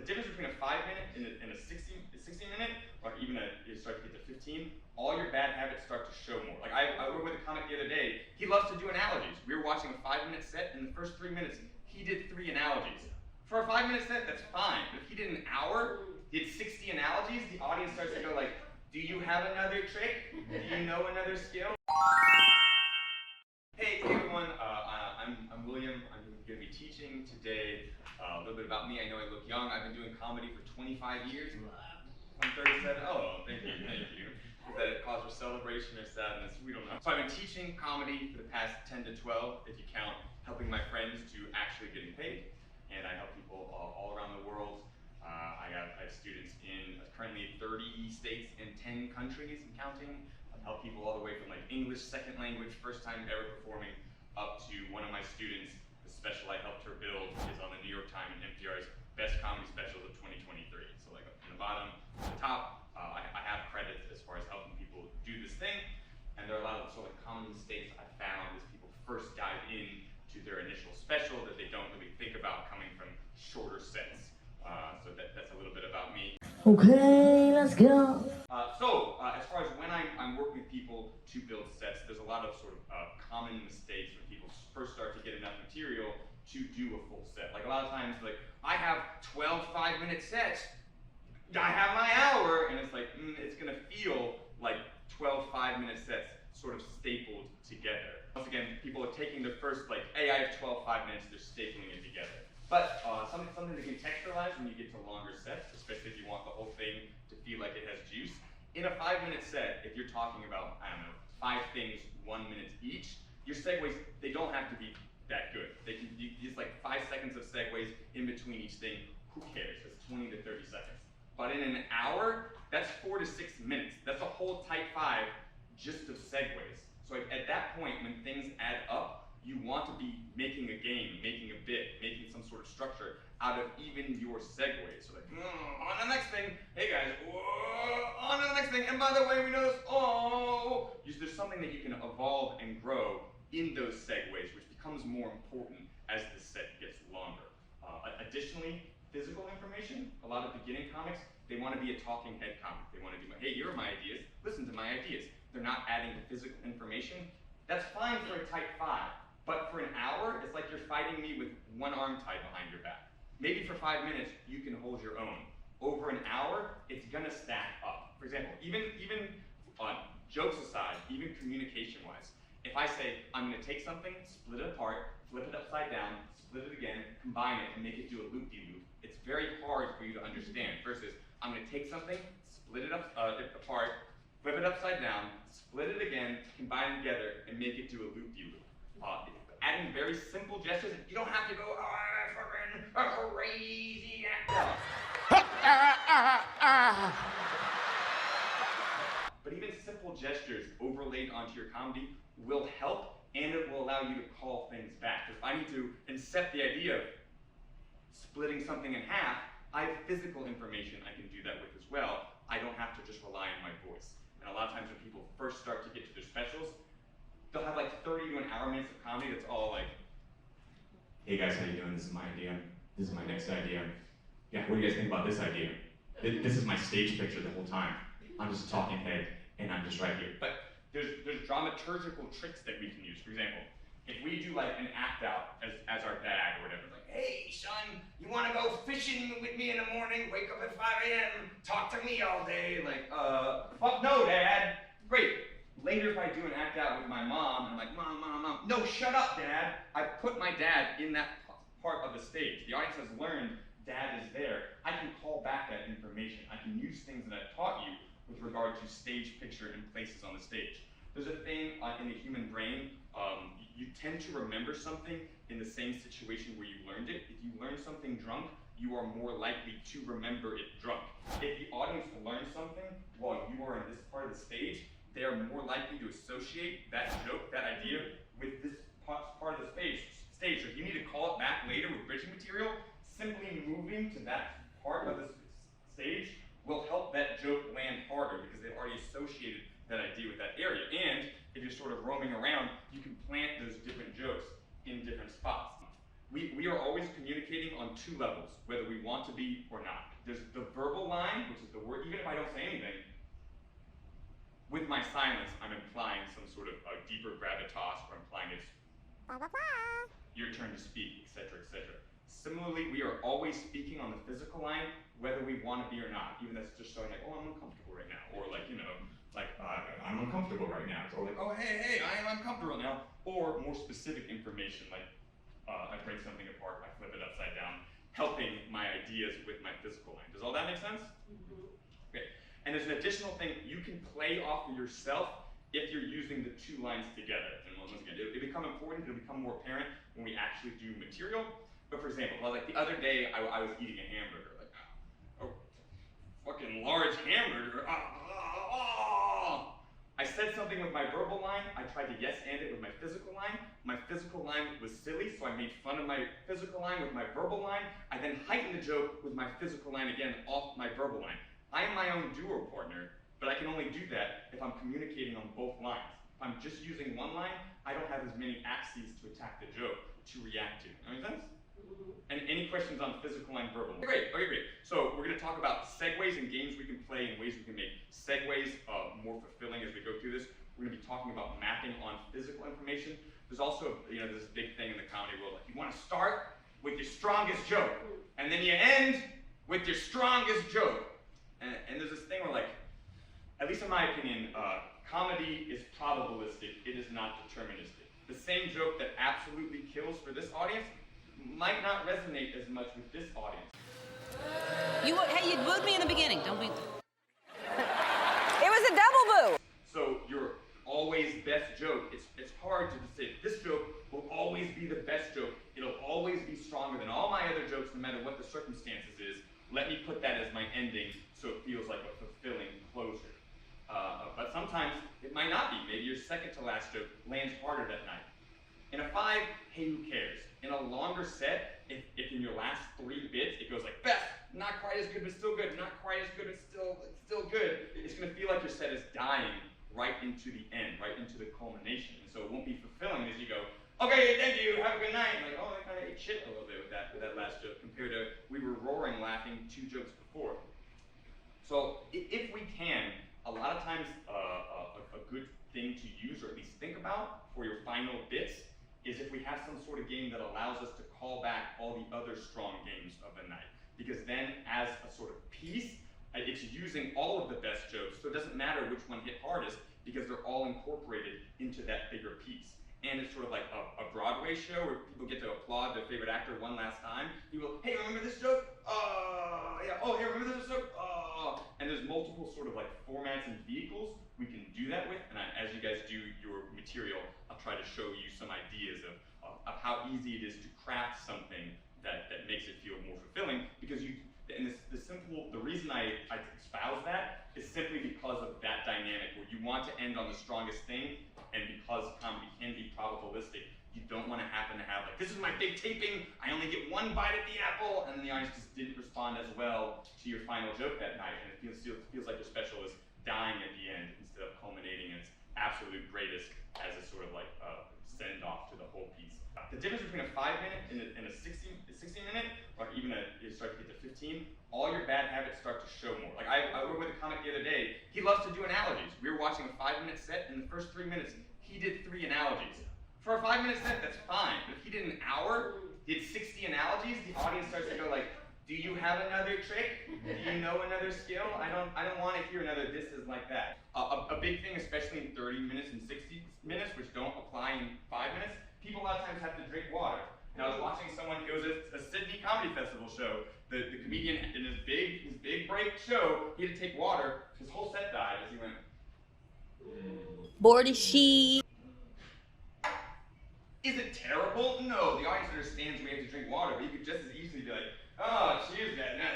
difference between a 5-minute and a 60-minute, or even you start to get to 15, all your bad habits start to show more. Like I worked with a comic the other day, he loves to do analogies. We were watching a 5-minute set, in the first 3 minutes, he did 3 analogies. For a 5-minute set, that's fine. But if he did an hour, did 60 analogies, the audience starts to go like, do you have another trick? Do you know another skill? Hey everyone, I'm William. I'm going to be teaching today a little bit about me. I know I look young. I've been doing comedy for 25 years. I'm 37. Oh, thank you. Is that a cause for celebration or sadness? We don't know. So I've been teaching comedy for the past 10 to 12, if you count helping my friends to actually getting paid. And I help people all around the world. I have students in currently 30 states and 10 countries and counting. I've helped people all the way from like English second language, first time ever performing, up to one of my students, the special I helped her build is on the New York Times and NPR's Best Comedy Specials of 2023. So like from the bottom to the top, I have credits as far as helping people do this thing. And there are a lot of sort of common mistakes I found as people first dive in to their initial special that they don't really think about coming from shorter sets. So that's a little bit about me. Okay, let's go. As far as when I'm working with people to build sets, there's a lot of sort of common mistakes when people first start to get enough material to do a full set. Like a lot of times, like, I have 12 5-minute sets, I have my hour, and it's like, it's gonna feel like 12 5-minute sets sort of stapled together. Once again, people are taking their first, like, hey, I have 12 5 minutes, they're stapling it together. But something to contextualize when you get to longer sets, especially if you want the whole thing to feel like it has juice. In a 5-minute set, if you're talking about, I don't know, 5 things, 1 minute each, your segues, they don't have to be that good. They can be just like 5 seconds of segues in between each thing. Who cares? That's 20 to 30 seconds. But in an hour, that's 4 to 6 minutes. That's a whole type 5 just of segues. So at that point, when things add up, you want to be making a game, making a bit, making some sort of structure out of even your segues. So like, on the next thing, hey guys, whoa, on to the next thing, and by the way, we know this, oh. There's something that you can evolve and grow in those segues, which becomes more important as the set gets longer. Additionally, physical information, a lot of beginning comics, they want to be a talking head comic. They want to be, hey, here are my ideas, listen to my ideas. They're not adding the physical information. That's fine for a type 5. But for an hour, it's like you're fighting me with one arm tied behind your back. Maybe for 5 minutes, you can hold your own. Over an hour, it's gonna stack up. For example, even jokes aside, even communication-wise, if I say, I'm gonna take something, split it apart, flip it upside down, split it again, combine it, and make it do a loop-de-loop, it's very hard for you to understand, versus I'm gonna take something, split it apart, flip it upside down, split it again, combine it together, and make it do a loop-de-loop. Adding very simple gestures, you don't have to go, a crazy actor. But even simple gestures overlaid onto your comedy will help, and it will allow you to call things back. If I need to incept the idea of splitting something in half, I have physical information I can do that with as well. I don't have to just rely on my voice. And a lot of times when people first start to get to their specials, they'll have like 30 to an hour minutes of comedy that's all like, hey guys, how you doing? This is my idea. This is my next idea. Yeah, what do you guys think about this idea? This is my stage picture the whole time. I'm just a talking head, and I'm just right here. But there's dramaturgical tricks that we can use. For example, if we do like an act out as our dad or whatever, like, hey son, you wanna go fishing with me in the morning? Wake up at 5 a.m., talk to me all day. Like, fuck no, dad. Great. Later, if I do an act out with my mom, and I'm like, mom, no, shut up, dad. I put my dad in that part of the stage. The audience has learned dad is there. I can call back that information. I can use things that I've taught you with regard to stage picture and places on the stage. There's a thing in the human brain, you tend to remember something in the same situation where you learned it. If you learn something drunk, you are more likely to remember it drunk. If the audience learns something while you are in this part of the stage, they are more likely to associate that joke, that idea, with this part of the stage. So if you need to call it back later with bridging material, simply moving to that part of the stage will help that joke land harder because they've already associated that idea with that area. And if you're sort of roaming around, you can plant those different jokes in different spots. we are always communicating on two levels, whether we want to be or not. There's the verbal line, which is the word, even if I don't say anything, with my silence, I'm implying some sort of a deeper gravitas, or implying it's your turn to speak, etc., etc. Similarly, we are always speaking on the physical line, whether we want to be or not. Even that's just showing like, oh, I'm uncomfortable right now, or like, you know, like I'm uncomfortable right now, or like, oh, hey, I am uncomfortable now, or more specific information like I break something apart, I flip it upside down, helping my ideas with my physical line. Does all that make sense? Okay. And there's an additional thing you can play off of yourself if you're using the two lines together. And once again, it'll become important, it'll become more apparent when we actually do material. But for example, like the other day, I was eating a hamburger, like, oh, fucking large hamburger. I said something with my verbal line, I tried to yes-and it with my physical line. My physical line was silly, so I made fun of my physical line with my verbal line. I then heightened the joke with my physical line again off my verbal line. I am my own duo partner, but I can only do that if I'm communicating on both lines. If I'm just using one line, I don't have as many axes to attack the joke to react to. That make sense? And any questions on physical and verbal? Great, okay, great. So we're gonna talk about segues and games we can play and ways we can make segues more fulfilling as we go through this. We're gonna be talking about mapping on physical information. There's also, you know, this big thing in the comedy world, like you wanna start with your strongest joke, and then you end with your strongest joke. And there's this thing where, like, at least in my opinion, comedy is probabilistic, it is not deterministic. The same joke that absolutely kills for this audience might not resonate as much with this audience. Hey, you booed me in the beginning. Don't be. It was a double boo. So your always best joke, it's hard to say this joke will always be the best joke. It'll always be stronger than all my other jokes, no matter what the circumstances is. Let me put that as my ending, so it feels like a fulfilling closure. But sometimes it might not be. Maybe your second to last joke lands harder that night. In a 5, hey, who cares? In a longer set, if in your last 3 bits it goes like best, not quite as good but still good, not quite as good but still good, it's gonna feel like your set is dying right into the end, right into the culmination. And so it won't be fulfilling as you go, okay, thank you, have a good night. And like, oh, I kind of ate shit a little bit with that last joke compared to we were roaring laughing 2 jokes before. So if we can, a lot of times a good thing to use or at least think about for your final bits is if we have some sort of game that allows us to call back all the other strong games of the night. Because then as a sort of piece, it's using all of the best jokes, so it doesn't matter which one hit hardest because they're all incorporated into that bigger piece. And it's sort of like a Broadway show where people get to applaud their favorite actor one last time. You go, hey, remember this joke? Yeah, oh, hey, remember this joke? And there's multiple sort of like formats and vehicles we can do that with. And as you guys do your material, I'll try to show you some ideas of how easy it is to craft something that makes it feel more fulfilling. Because the reason I espouse that is simply because of that dynamic where you want to end on the strongest thing, and because comedy can be probabilistic, you don't want to happen to have like, this is my big taping, I only get 1 bite at the apple, and then the audience just didn't respond as well to your final joke that night, and it feels like your special is dying at the end instead of culminating in its absolute greatest as a sort of like send off to the whole piece. The difference between a 5-minute and a 60-minute, or even you start to get to 15, all your bad habits start to show more. Like I worked with a comic the other day, he loves to do analogies. We were watching a 5-minute set, in the first 3 minutes, he did 3 analogies. For a 5-minute set, that's fine, but if he did an hour, did 60 analogies, the audience starts to go like, do you have another trick? Do you know another skill? I don't want to hear another this is like that. A big thing, especially in 30 minutes and 60 minutes, which don't apply in 5 minutes, people a lot of times have to drink water. And I was watching someone, it was a Sydney Comedy Festival show. The comedian in his big break show, he had to take water. His whole set died as he went. Bored as she. Is it terrible? No, the audience understands we have to drink water, but you could just as easily be like, oh, cheers, Dad. Now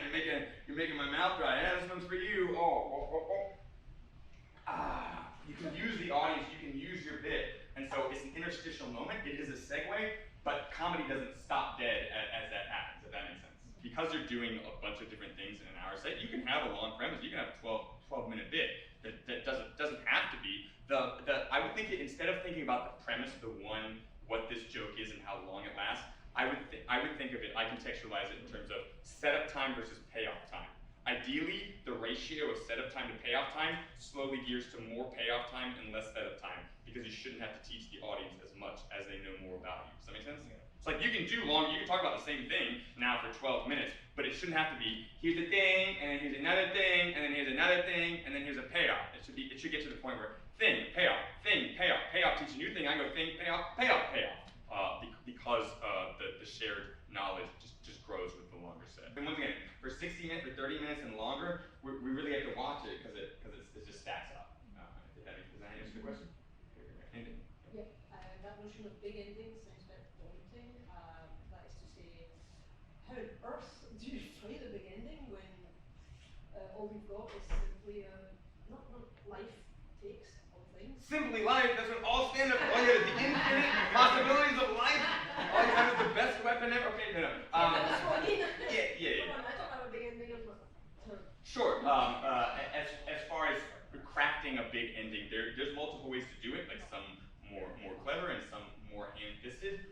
you're making my mouth dry. Yeah, this one's for you. You can use the audience, you can use your bit. And so it's an interstitial moment, it is a segue, but comedy doesn't stop dead as that happens, if that makes sense. Because you're doing a bunch of different things in an hour set, you can have a long premise, you can have a 12-minute bit that doesn't have to be. I would think instead of thinking about the premise, what this joke is and how long it lasts, I would think of it, I contextualize it in terms of setup time versus payoff time. Ideally, the ratio of setup time to payoff time slowly gears to more payoff time and less setup time, because you shouldn't have to teach the audience as much as they know more about you. Does that make sense? Yeah. It's like you can do long, you can talk about the same thing now for 12 minutes, but it shouldn't have to be, here's a thing, and then here's another thing, and then here's another thing, and then here's a payoff. It should get to the point where thing, payoff, teach a new thing, I go thing, payoff, payoff, payoff. Because the shared knowledge just grows with the longer set. And once again, for 60 minutes, for 30 minutes and longer, we really have to watch it because it just stacks up. Does that answer the question? Ending. Yeah, that notion of big endings sounds a bit daunting. That is to say, how on earth do you find a big ending when all we've got is simply not life takes all things? Simply life, that's what all stand-up, all you have is the infinite possibilities of life. All you have is the best weapon ever. Okay, no. That's what I mean. Yeah. Come on, I don't have a big ending of my Sure. As far as crafting a big ending, there's multiple ways to do it. Like some more clever and some more ham-fisted.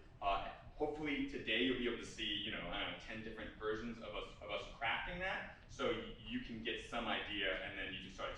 Hopefully today you'll be able to see, 10 different versions of us crafting that, so you can get some idea, and then you just start